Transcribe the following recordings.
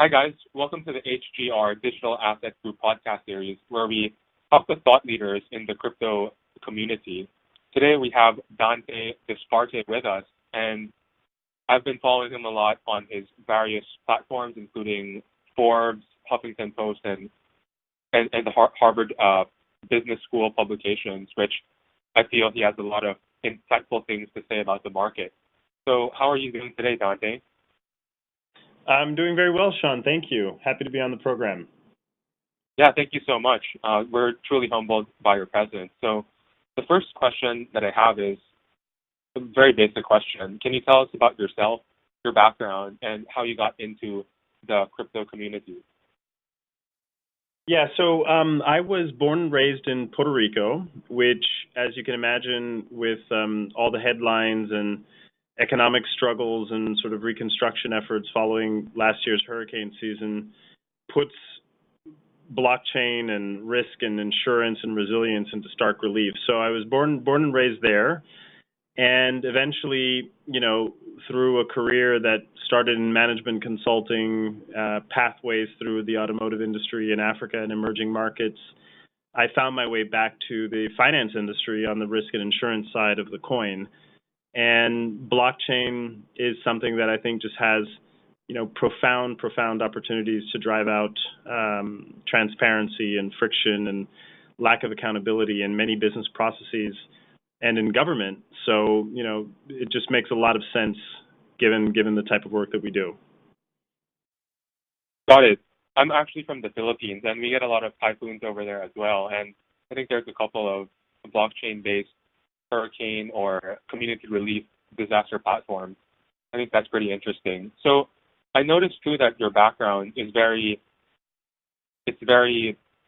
Hi, guys. Welcome to the HGR Digital Asset Group podcast series, where we talk to thought leaders in the crypto community. Today, we have Dante Disparte with us, and I've been following him a lot on his various platforms, including Forbes, Huffington Post, and the Harvard Business School publications, which I feel he has a lot of insightful things to say about the market. So how are you doing today, Dante? I'm doing very well, Sean. Thank you. Happy to be on the program. Yeah, thank you so much. We're truly humbled by your presence. So the first question that I have is a very basic question. Can you tell us about yourself, your background, and how you got into the crypto community? Yeah, so I was born and raised in Puerto Rico, which, as you can imagine, with all the headlines and economic struggles and sort of reconstruction efforts following last year's hurricane season, puts blockchain and risk and insurance and resilience into stark relief. So I was born and raised there, and eventually, through a career that started in management consulting, pathways through the automotive industry in Africa and emerging markets, I found my way back to the finance industry on the risk and insurance side of the coin. And blockchain is something that I think just has, profound opportunities to drive out transparency and friction and lack of accountability in many business processes and in government. So, it just makes a lot of sense given the type of work that we do. Got it. I'm actually from the Philippines, and we get a lot of typhoons over there as well. And I think there's a couple of blockchain-based hurricane or community relief disaster platforms. I think that's pretty interesting. So I noticed too that your background is very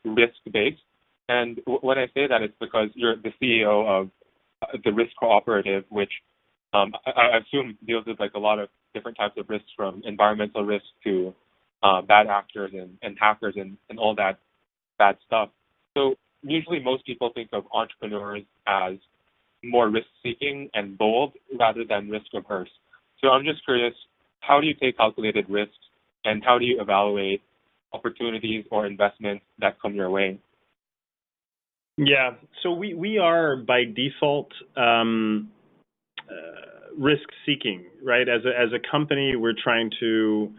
risk-based. And when I say that, it's because you're the CEO of the Risk Cooperative, which I assume deals with like a lot of different types of risks, from environmental risks to bad actors and hackers and all that bad stuff. So usually most people think of entrepreneurs as more risk-seeking and bold rather than risk-averse. So I'm just curious, how do you take calculated risks, and how do you evaluate opportunities or investments that come your way? Yeah, so we are by default risk-seeking, right? As a company, we're trying to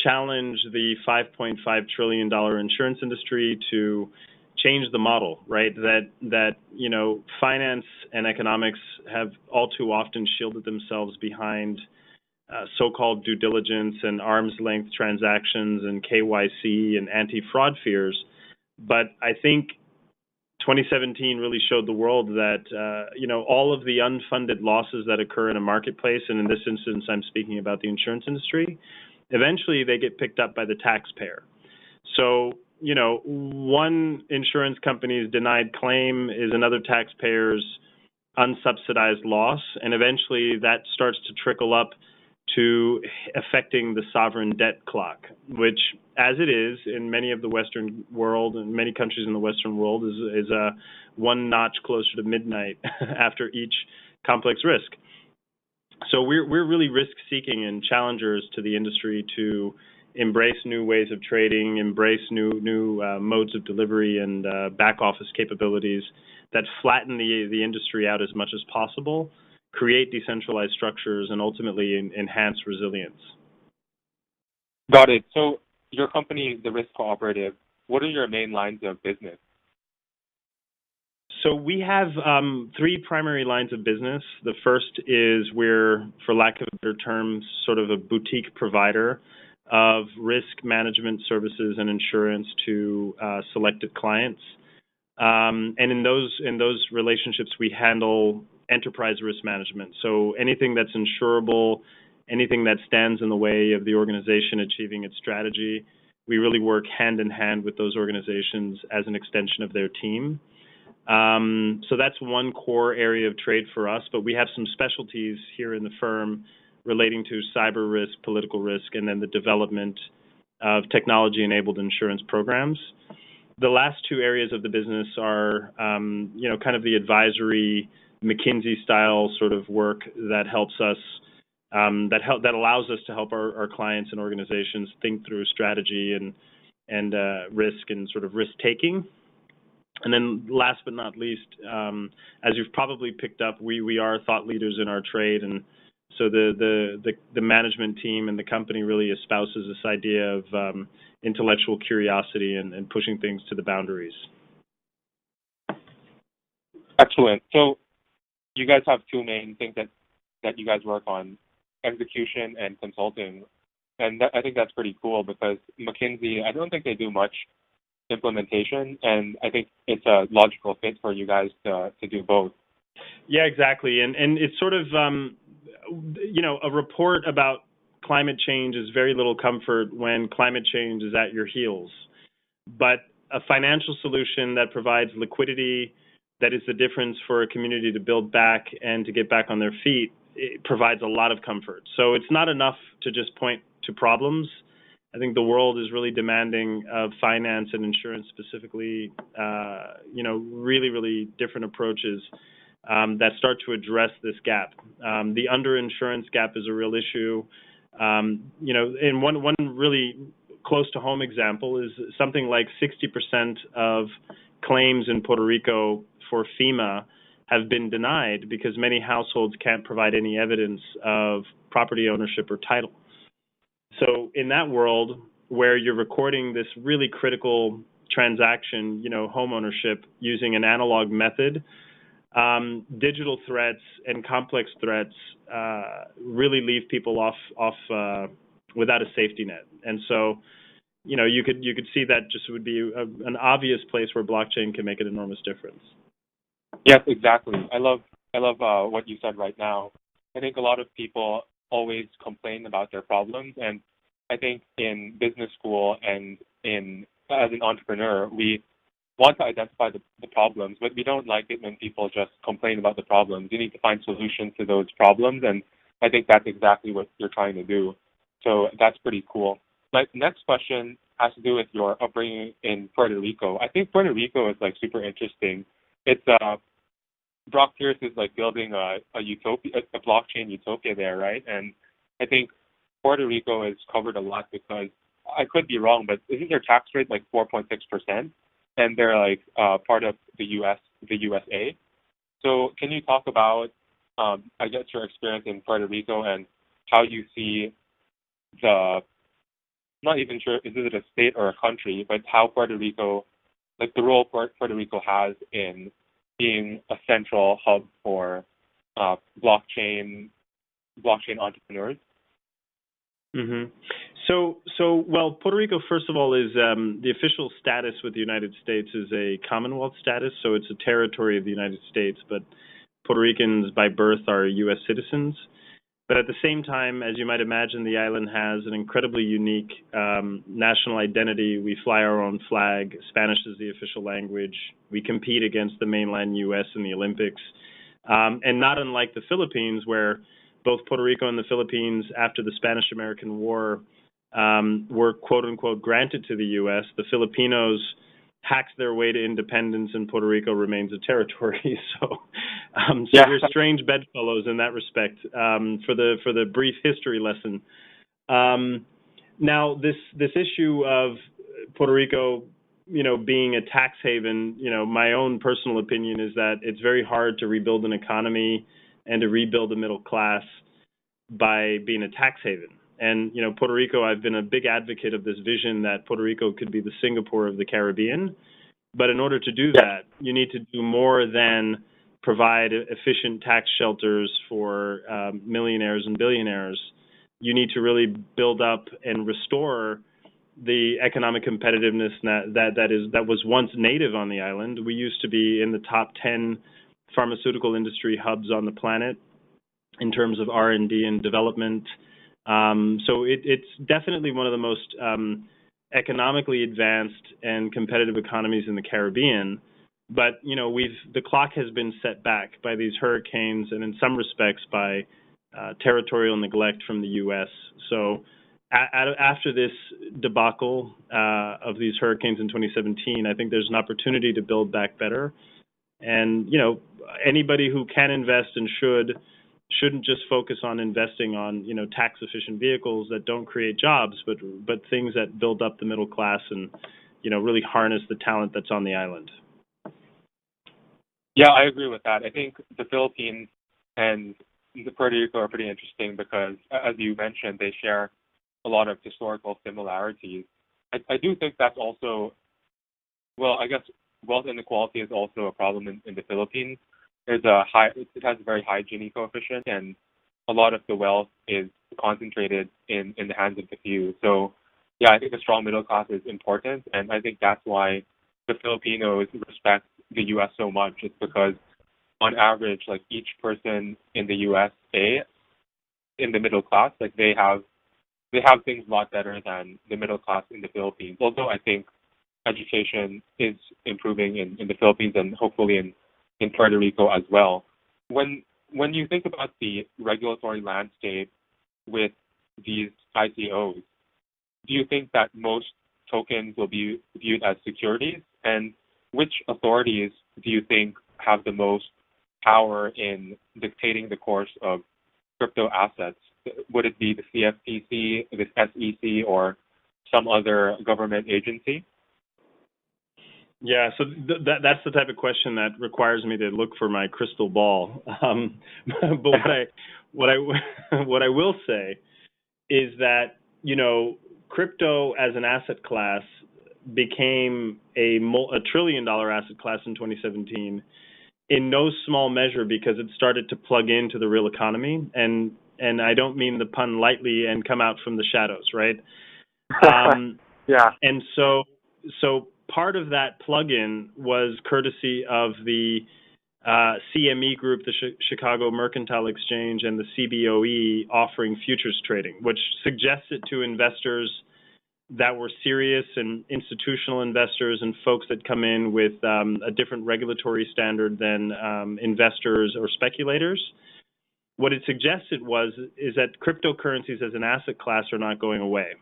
challenge the $5.5 trillion insurance industry to change the model, right? That finance and economics have all too often shielded themselves behind so-called due diligence and arm's length transactions and KYC and anti-fraud fears. But I think 2017 really showed the world that all of the unfunded losses that occur in a marketplace, and in this instance I'm speaking about the insurance industry, eventually they get picked up by the taxpayer. So one insurance company's denied claim is another taxpayer's unsubsidized loss, and eventually that starts to trickle up to affecting the sovereign debt clock, which, as it is in many of the Western world and many countries in the Western world, is a one notch closer to midnight after each complex risk. So we're really risk-seeking and challengers to the industry to embrace new ways of trading, embrace new modes of delivery and back office capabilities that flatten the industry out as much as possible, create decentralized structures, and ultimately enhance resilience. Got it. So your company, the Risk Cooperative, what are your main lines of business? So we have three primary lines of business. The first is we're, for lack of a better term, sort of a boutique provider of risk management services and insurance to selected clients. And in those relationships, we handle enterprise risk management. So anything that's insurable, anything that stands in the way of the organization achieving its strategy, we really work hand in hand with those organizations as an extension of their team. So that's one core area of trade for us, but we have some specialties here in the firm relating to cyber risk, political risk, and then the development of technology-enabled insurance programs. The last two areas of the business are, kind of the advisory McKinsey-style sort of work that helps us that allows us to help our clients and organizations think through strategy and risk and sort of risk taking. And then last but not least, as you've probably picked up, we are thought leaders in our trade, and so the management team and the company really espouses this idea of intellectual curiosity and pushing things to the boundaries. Excellent. So you guys have two main things that you guys work on, execution and consulting. And I think that's pretty cool because McKinsey, I don't think they do much implementation, and I think it's a logical fit for you guys to do both. Yeah, exactly. And it's sort of, a report about climate change is very little comfort when climate change is at your heels. But a financial solution that provides liquidity, that is the difference for a community to build back and to get back on their feet, it provides a lot of comfort. So it's not enough to just point to problems. I think the world is really demanding of finance and insurance specifically, really, really different approaches that start to address this gap. The underinsurance gap is a real issue. And one really close to home example is something like 60% of claims in Puerto Rico for FEMA have been denied because many households can't provide any evidence of property ownership or title. So in that world where you're recording this really critical transaction, home ownership using an analog method, digital threats and complex threats really leave people off without a safety net. And so, you could see that just would be an obvious place where blockchain can make an enormous difference. Yes, exactly. I love what you said right now. I think a lot of people always complain about their problems, and I think in business school and as an entrepreneur, we want to identify the problems, but we don't like it when people just complain about the problems. You need to find solutions to those problems, and I think that's exactly what you're trying to do. So that's pretty cool. My next question has to do with your upbringing in Puerto Rico. I think Puerto Rico is super interesting. It's Brock Pierce is building a utopia, a blockchain utopia there, right? And I think Puerto Rico is covered a lot because I could be wrong, but isn't their tax rate 4.6%? And they're part of the USA. So can you talk about, your experience in Puerto Rico and how you see I'm not even sure, is it a state or a country, but how Puerto Rico, the role Puerto Rico has in being a central hub for blockchain entrepreneurs? Mm-hmm. Well, Puerto Rico, first of all, is the official status with the United States is a Commonwealth status, so it's a territory of the United States, but Puerto Ricans by birth are U.S. citizens. But at the same time, as you might imagine, the island has an incredibly unique national identity. We fly our own flag. Spanish is the official language. We compete against the mainland U.S. in the Olympics. And not unlike the Philippines, where both Puerto Rico and the Philippines, after the Spanish-American War, were quote-unquote granted to the U.S., the Filipinos hacked their way to independence, and Puerto Rico remains a territory. So we're strange bedfellows in that respect. For the brief history lesson, now this issue of Puerto Rico, being a tax haven, my own personal opinion is that it's very hard to rebuild an economy and to rebuild a middle class by being a tax haven. And, Puerto Rico, I've been a big advocate of this vision that Puerto Rico could be the Singapore of the Caribbean. But in order to do that, you need to do more than provide efficient tax shelters for millionaires and billionaires. You need to really build up and restore the economic competitiveness that was once native on the island. We used to be in the top 10 pharmaceutical industry hubs on the planet in terms of R&D and development. So it's definitely one of the most economically advanced and competitive economies in the Caribbean. But, the clock has been set back by these hurricanes and in some respects by territorial neglect from the U.S. So after this debacle of these hurricanes in 2017, I think there's an opportunity to build back better. And, anybody who can invest and shouldn't just focus on investing on, tax efficient vehicles that don't create jobs, but things that build up the middle class and, really harness the talent that's on the island. Yeah, I agree with that. I think the Philippines and the Puerto Rico are pretty interesting because, as you mentioned, they share a lot of historical similarities. I do think that's also, well, I guess wealth inequality is also a problem in the Philippines. It has a very high Gini coefficient, and a lot of the wealth is concentrated in the hands of the few. So, yeah, I think a strong middle class is important, and I think that's why the Filipinos respect the U.S. so much. It's because, on average, like each person in the USA, in the middle class, like they have things a lot better than the middle class in the Philippines. Although I think education is improving in the Philippines and hopefully in Puerto Rico as well. When you think about the regulatory landscape with these ICOs, do you think that most tokens will be viewed as securities? And which authorities do you think have the most power in dictating the course of crypto assets? Would it be the CFTC, the SEC, or some other government agency? Yeah, so that's the type of question that requires me to look for my crystal ball. But what I will say is that, crypto as an asset class became a $1 trillion asset class in 2017 in no small measure because it started to plug into the real economy, and I don't mean the pun lightly, and come out from the shadows, right? Yeah. And so part of that plug-in was courtesy of the CME Group, the Chicago Mercantile Exchange, and the CBOE offering futures trading, which suggested to investors that were serious and institutional investors and folks that come in with a different regulatory standard than investors or speculators. What it suggested is that cryptocurrencies as an asset class are not going away.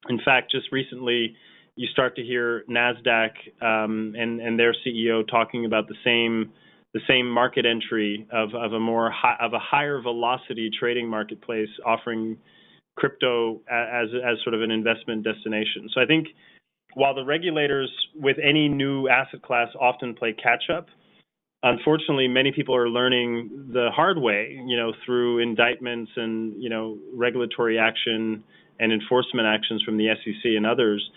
In fact, just recently, you start to hear Nasdaq and their CEO talking about the same market entry of a higher velocity trading marketplace offering crypto as sort of an investment destination. So I think while the regulators with any new asset class often play catch up, unfortunately many people are learning the hard way, through indictments and, regulatory action and enforcement actions from the SEC and others,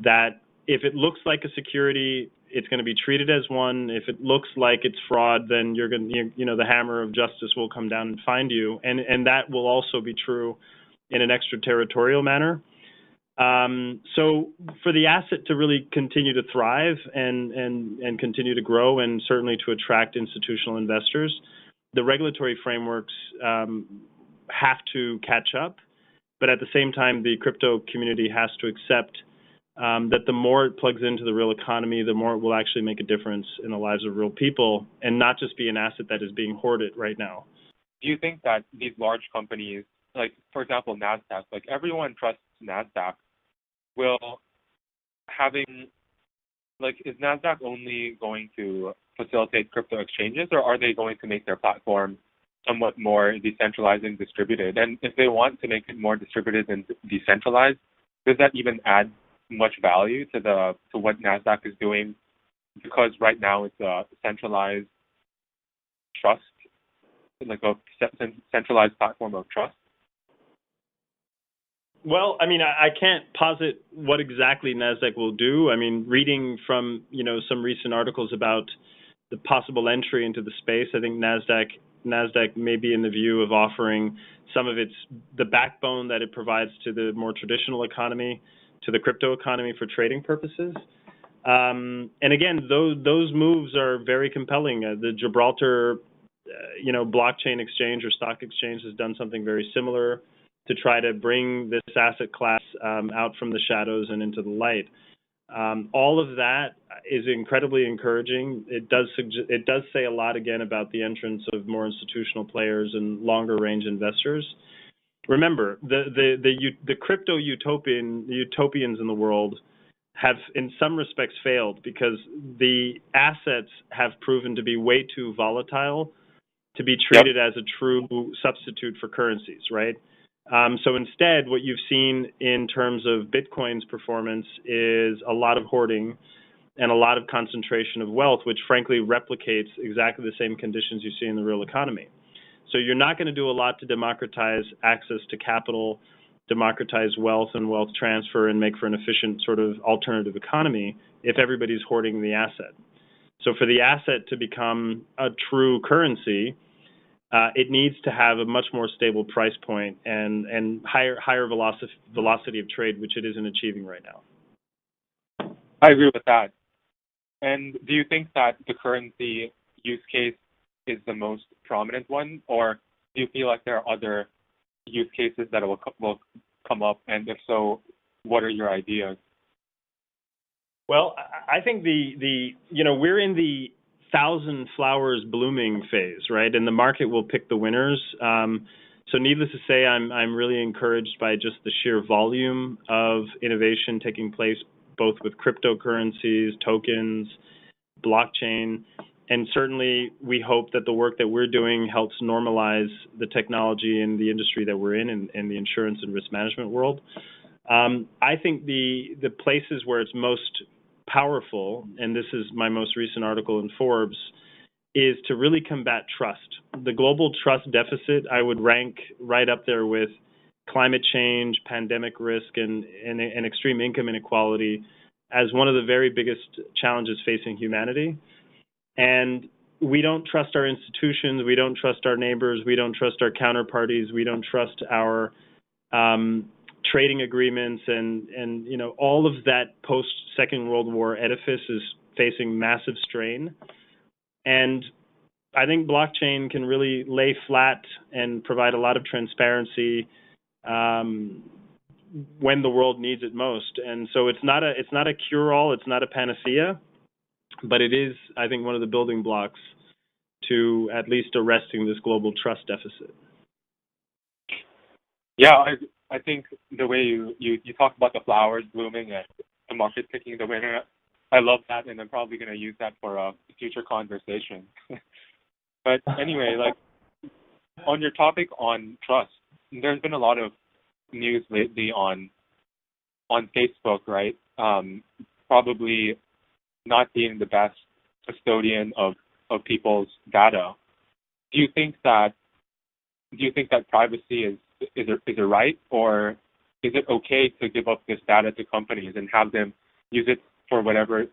that if it looks like a security, it's going to be treated as one. If it looks like it's fraud, then the hammer of justice will come down and find you. And that will also be true in an extraterritorial manner. So for the asset to really continue to thrive and continue to grow, and certainly to attract institutional investors, the regulatory frameworks have to catch up. But at the same time, the crypto community has to accept that the more it plugs into the real economy, the more it will actually make a difference in the lives of real people and not just be an asset that is being hoarded right now. Do you think that these large companies, like, for example, Nasdaq, like everyone trusts Nasdaq, is Nasdaq only going to facilitate crypto exchanges, or are they going to make their platform somewhat more decentralized and distributed? And if they want to make it more distributed and decentralized, does that even add much value to what Nasdaq is doing? Because right now it's a centralized trust, like a centralized platform of trust. Well, I mean, I can't posit what exactly Nasdaq will do. I mean, reading from, some recent articles about the possible entry into the space, I think Nasdaq may be in the view of offering some of the backbone that it provides to the more traditional economy, to the crypto economy for trading purposes. And again, those moves are very compelling. The Gibraltar, blockchain exchange or stock exchange has done something very similar to try to bring this asset class out from the shadows and into the light. All of that is incredibly encouraging. It does say a lot again about the entrance of more institutional players and longer range investors. Remember, the crypto utopians in the world have in some respects failed because the assets have proven to be way too volatile to be treated as a true substitute for currencies, right? So instead, what you've seen in terms of Bitcoin's performance is a lot of hoarding and a lot of concentration of wealth, which frankly replicates exactly the same conditions you see in the real economy. So you're not going to do a lot to democratize access to capital, democratize wealth and wealth transfer, and make for an efficient sort of alternative economy if everybody's hoarding the asset. So for the asset to become a true currency, it needs to have a much more stable price point and higher velocity of trade, which it isn't achieving right now. I agree with that. And do you think that the currency use case is the most prominent one, or do you feel like there are other use cases that will come up? And if so, what are your ideas? Well, I think we're in the 1,000 flowers blooming phase, right? And the market will pick the winners. So needless to say, I'm really encouraged by just the sheer volume of innovation taking place, both with cryptocurrencies, tokens, blockchain, and certainly we hope that the work that we're doing helps normalize the technology in the industry that we're in the insurance and risk management world. I think the places where it's most powerful, and this is my most recent article in Forbes, is to really combat trust. The global trust deficit I would rank right up there with climate change, pandemic risk, and extreme income inequality as one of the very biggest challenges facing humanity. And we don't trust our institutions, we don't trust our neighbors, we don't trust our counterparties, we don't trust our trading agreements, and all of that post-Second World War edifice is facing massive strain. And I think blockchain can really lay flat and provide a lot of transparency when the world needs it most. And so it's not a cure-all, it's not a panacea, but it is, I think, one of the building blocks to at least arresting this global trust deficit. Yeah, I think the way you talk about the flowers blooming and the market picking the winner, I love that, and I'm probably going to use that for a future conversation. But anyway, on your topic on trust, there's been a lot of news lately on Facebook, right? Probably not being the best custodian of people's data. Do you think that privacy is a right, or is it okay to give up this data to companies and have them use it for whatever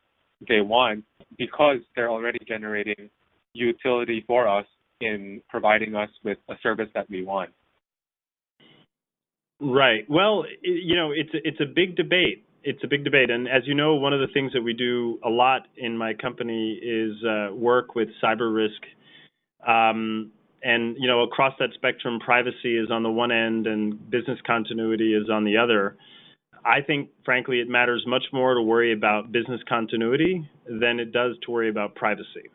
they want because they're already generating utility for us in providing us with a service that we want? Right. Well, it's a big debate. It's a big debate. And as you know, one of the things that we do a lot in my company is work with cyber risk. And, across that spectrum, privacy is on the one end and business continuity is on the other. I think, frankly, it matters much more to worry about business continuity than it does to worry about privacy.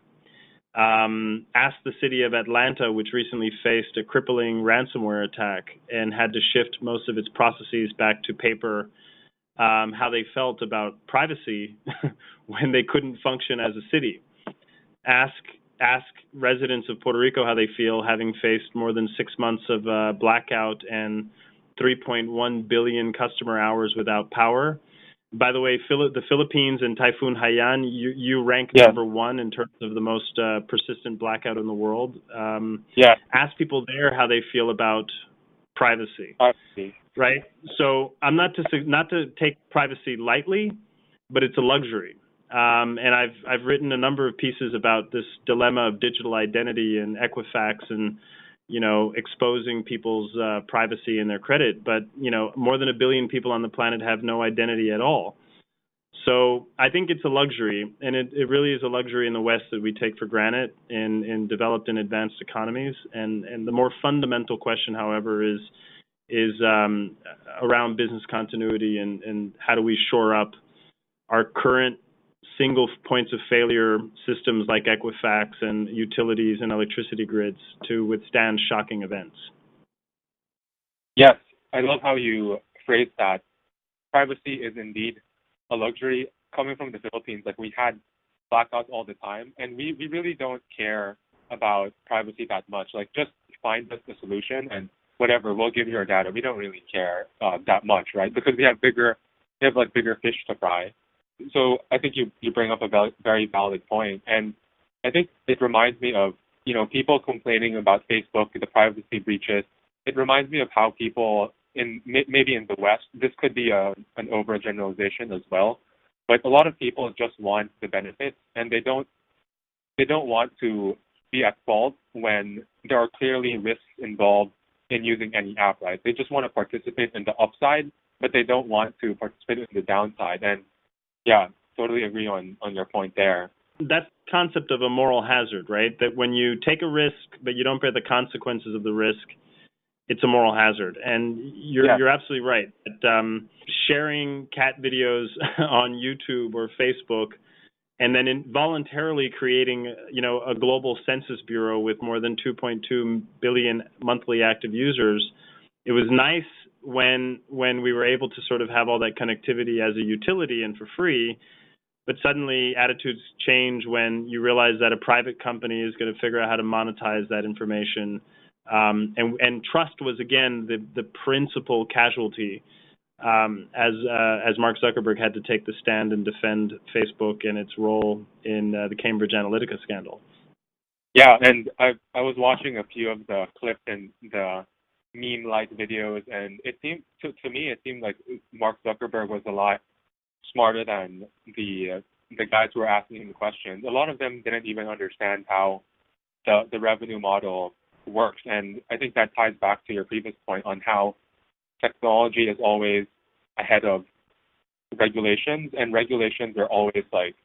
Ask the city of Atlanta, which recently faced a crippling ransomware attack and had to shift most of its processes back to paper, how they felt about privacy when they couldn't function as a city. Ask residents of Puerto Rico how they feel having faced more than 6 months of blackout and 3.1 billion customer hours without power. By the way, the Philippines and Typhoon Haiyan, you rank number one in terms of the most persistent blackout in the world. Ask people there how they feel about privacy. Right? So I'm not to take privacy lightly, but it's a luxury. And I've written a number of pieces about this dilemma of digital identity and Equifax and exposing people's privacy and their credit. But more than 1 billion people on the planet have no identity at all. So I think it's a luxury, and it really is a luxury in the West that we take for granted in developed and advanced economies. And the more fundamental question, however, is around business continuity and how do we shore up our current single points of failure systems like Equifax and utilities and electricity grids to withstand shocking events. Yes, I love how you phrased that. Privacy is indeed a luxury. Coming from the Philippines, we had blackouts all the time, and we really don't care about privacy that much. Like, just find us the solution and whatever, we'll give you our data. We don't really care that much, right? Because we have bigger fish to fry. So I think you bring up a very valid point, and I think it reminds me of people complaining about Facebook, the privacy breaches. It reminds me of how people maybe in the West, this could be an overgeneralization as well, but a lot of people just want the benefits, and they don't want to be at fault when there are clearly risks involved in using any app, right? They just want to participate in the upside, but they don't want to participate in the downside. And yeah, totally agree on your point there. That concept of a moral hazard, right? That when you take a risk, but you don't bear the consequences of the risk, it's a moral hazard. And you're absolutely right. That, sharing cat videos on YouTube or Facebook, and then voluntarily creating, a global census bureau with more than 2.2 billion monthly active users. It was nice when we were able to sort of have all that connectivity as a utility and for free, but suddenly attitudes change when you realize that a private company is going to figure out how to monetize that information. And trust was, again, the principal casualty, as Mark Zuckerberg had to take the stand and defend Facebook and its role in the Cambridge Analytica scandal. Yeah, and I was watching a few of the clips and the meme-like videos, and it seemed to me like Mark Zuckerberg was a lot smarter than the guys who were asking him the questions. A lot of them didn't even understand how the revenue model works, and I think that ties back to your previous point on how technology is always ahead of regulations, and regulations are always like,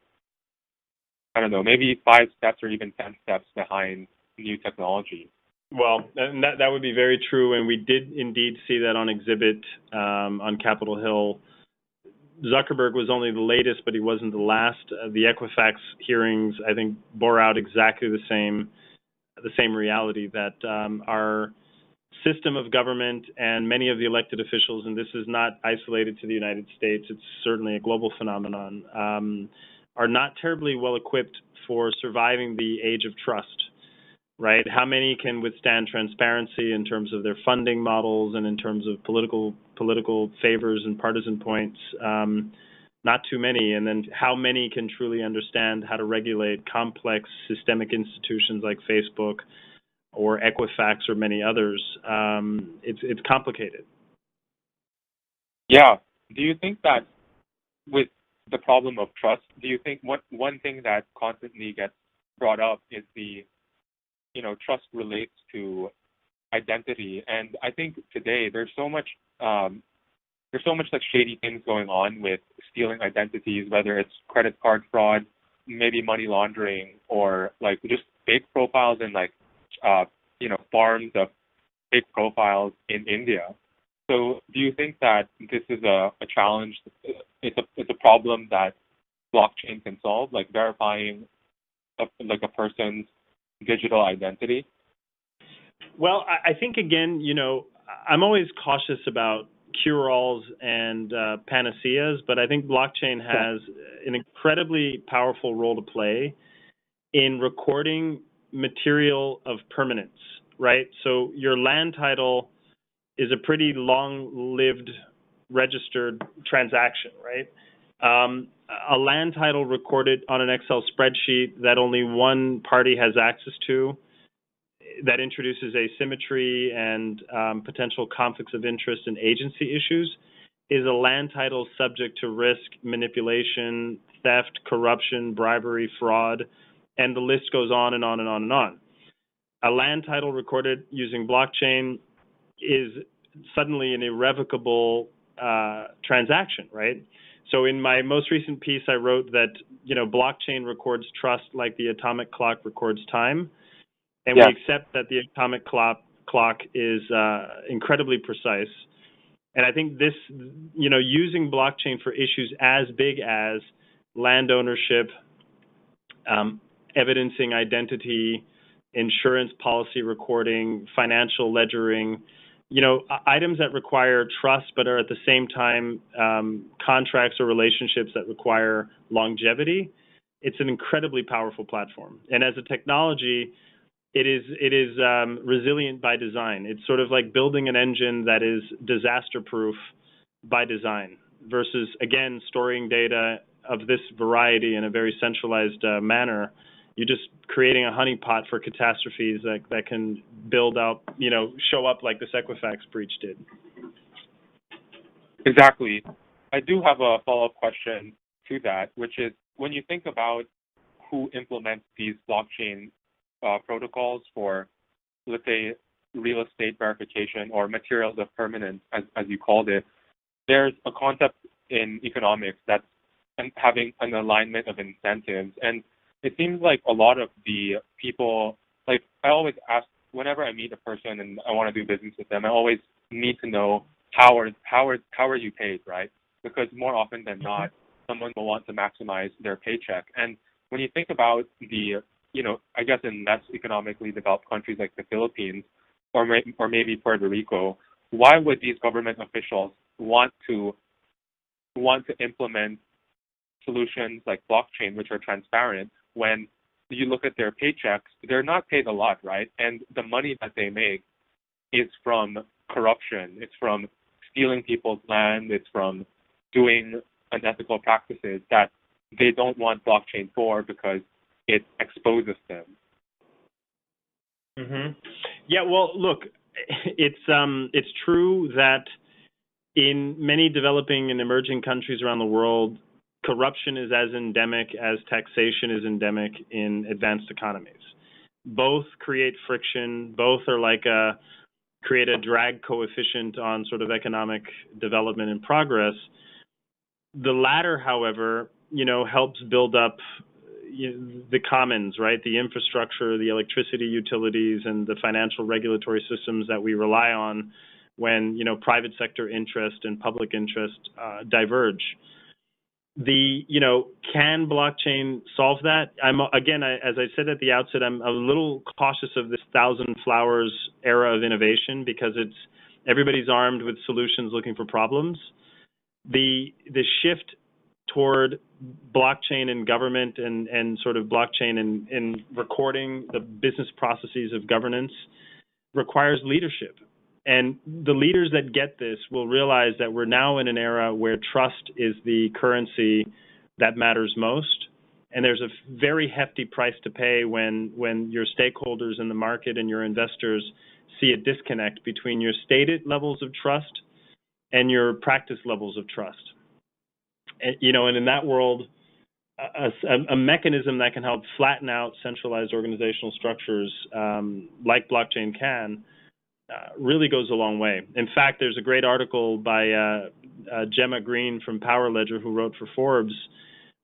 I don't know, maybe 5 steps or even 10 steps behind new technology. Well, and that would be very true, and we did indeed see that on exhibit on Capitol Hill. Zuckerberg was only the latest, but he wasn't the last. The Equifax hearings, I think, bore out exactly the same reality, that our system of government and many of the elected officials, and this is not isolated to the United States, it's certainly a global phenomenon, are not terribly well equipped for surviving the age of trust, right? How many can withstand transparency in terms of their funding models and in terms of political favors and partisan points? Not too many. And then how many can truly understand how to regulate complex systemic institutions like Facebook or Equifax or many others? It's complicated. Yeah. Do you think that with the problem of trust, do you think one thing that constantly gets brought up is the, trust relates to identity, and I think today there's so much like shady things going on with stealing identities, whether it's credit card fraud, maybe money laundering, or like just fake profiles and like farms of fake profiles in India. So do you think that this is a challenge? It's a problem that blockchain can solve, like verifying a person's digital identity? Well, I think, again, I'm always cautious about cure-alls and panaceas, but I think blockchain has an incredibly powerful role to play in recording material of permanence, right? So your land title is a pretty long-lived registered transaction, right? A land title recorded on an Excel spreadsheet that only one party has access to, that introduces asymmetry and potential conflicts of interest and agency issues, is a land title subject to risk, manipulation, theft, corruption, bribery, fraud, and the list goes on and on and on and on. A land title recorded using blockchain is suddenly an irrevocable transaction, right? So in my most recent piece, I wrote that, blockchain records trust like the atomic clock records time. And we accept that the atomic clock is incredibly precise. And I think this, using blockchain for issues as big as land ownership, evidencing identity, insurance policy recording, financial ledgering, items that require trust but are at the same time contracts or relationships that require longevity, it's an incredibly powerful platform. And as a technology, it is resilient by design. It's sort of like building an engine that is disaster-proof by design versus, again, storing data of this variety in a very centralized manner. You're just creating a honeypot for catastrophes that can build up, show up like this Equifax breach did. Exactly. I do have a follow-up question to that, which is when you think about who implements these blockchain protocols for, let's say, real estate verification or materials of permanence, as you called it, there's a concept in economics that's having an alignment of incentives. And it seems like a lot of the people, like I always ask, whenever I meet a person and I want to do business with them, I always need to know how are you paid, right? Because more often than not, someone will want to maximize their paycheck. And when you think about the, I guess in less economically developed countries like the Philippines or maybe Puerto Rico, why would these government officials want to implement solutions like blockchain, which are transparent, when you look at their paychecks, they're not paid a lot, right? And the money that they make is from corruption. It's from stealing people's land. It's from doing unethical practices that they don't want blockchain for because it exposes them. Mm-hmm. Yeah, well, look, it's true that in many developing and emerging countries around the world, corruption is as endemic as taxation is endemic in advanced economies. Both create friction. Both are like create a drag coefficient on sort of economic development and progress. The latter, however, helps build up the commons, right? The infrastructure, the electricity utilities, and the financial regulatory systems that we rely on when, private sector interest and public interest diverge. Can blockchain solve that? As I said at the outset, I'm a little cautious of this thousand flowers era of innovation because everybody's armed with solutions looking for problems. The shift toward blockchain in government and sort of blockchain in recording the business processes of governance requires leadership. And the leaders that get this will realize that we're now in an era where trust is the currency that matters most. And there's a very hefty price to pay when your stakeholders in the market and your investors see a disconnect between your stated levels of trust and your practice levels of trust. And in that world, a mechanism that can help flatten out centralized organizational structures like blockchain can really goes a long way. In fact, there's a great article by Gemma Green from Power Ledger, who wrote for Forbes,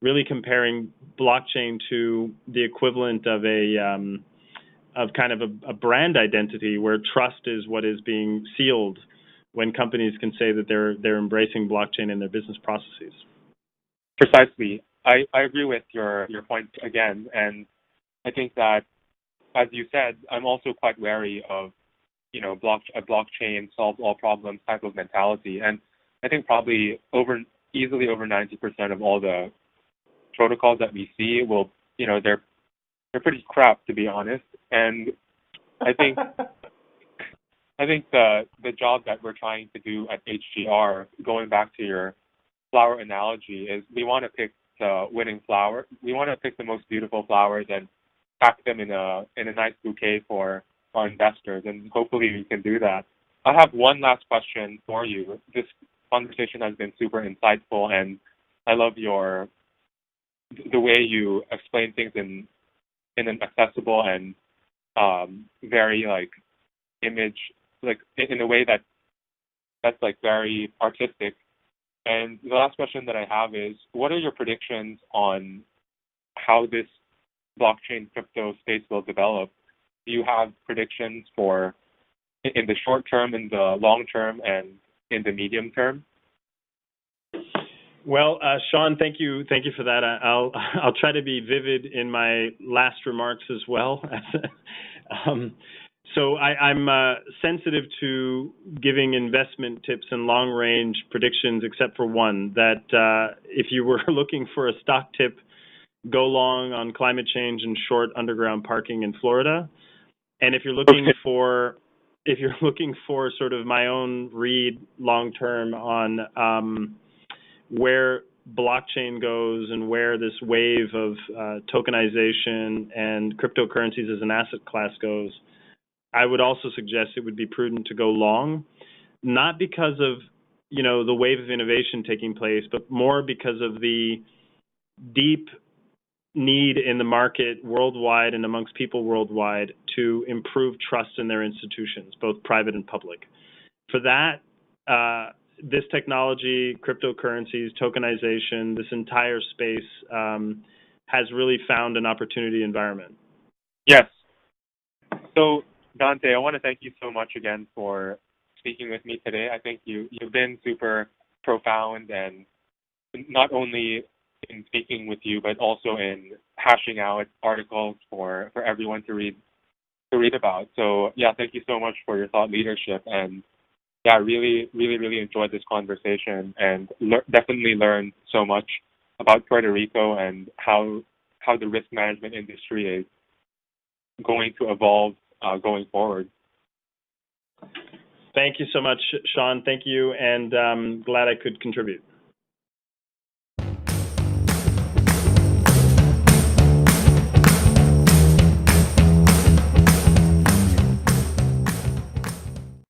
really comparing blockchain to the equivalent of a brand identity where trust is what is being sealed when companies can say that they're embracing blockchain in their business processes. Precisely. I agree with your point again, and I think that, as you said, I'm also quite wary of a blockchain solves all problems type of mentality, and I think probably easily over 90% of all the protocols that we see will, they're pretty crap, to be honest. And I think the job that we're trying to do at HGR, going back to your flower analogy, is we want to pick the winning flower. We want to pick the most beautiful flowers and pack them in a nice bouquet for our investors, and hopefully we can do that. I have one last question for you. This conversation has been super insightful, and I love the way you explain things in an accessible and very image, in a way that's very artistic. And the last question that I have is, what are your predictions on how this blockchain crypto space will develop? Do you have predictions for in the short term, in the long term, and in the medium term? Well, Sean, thank you for that. I'll try to be vivid in my last remarks as well. So I'm sensitive to giving investment tips and long-range predictions, except for one, that if you were looking for a stock tip, go long on climate change and short underground parking in Florida. And if you're looking for sort of my own read long term on where blockchain goes and where this wave of tokenization and cryptocurrencies as an asset class goes, I would also suggest it would be prudent to go long, not because of the wave of innovation taking place, but more because of the deep need in the market worldwide and amongst people worldwide to improve trust in their institutions, both private and public. For that, this technology, cryptocurrencies, tokenization, this entire space has really found an opportunity environment. Yes. So, Dante, I want to thank you so much again for speaking with me today. I think you've been super profound, and not only in speaking with you, but also in hashing out articles for everyone to read about. So yeah, thank you so much for your thought leadership, and yeah, really enjoyed this conversation, and definitely learned so much about Puerto Rico and how the risk management industry is going to evolve going forward. Thank you so much, Sean. Thank you, and glad I could contribute.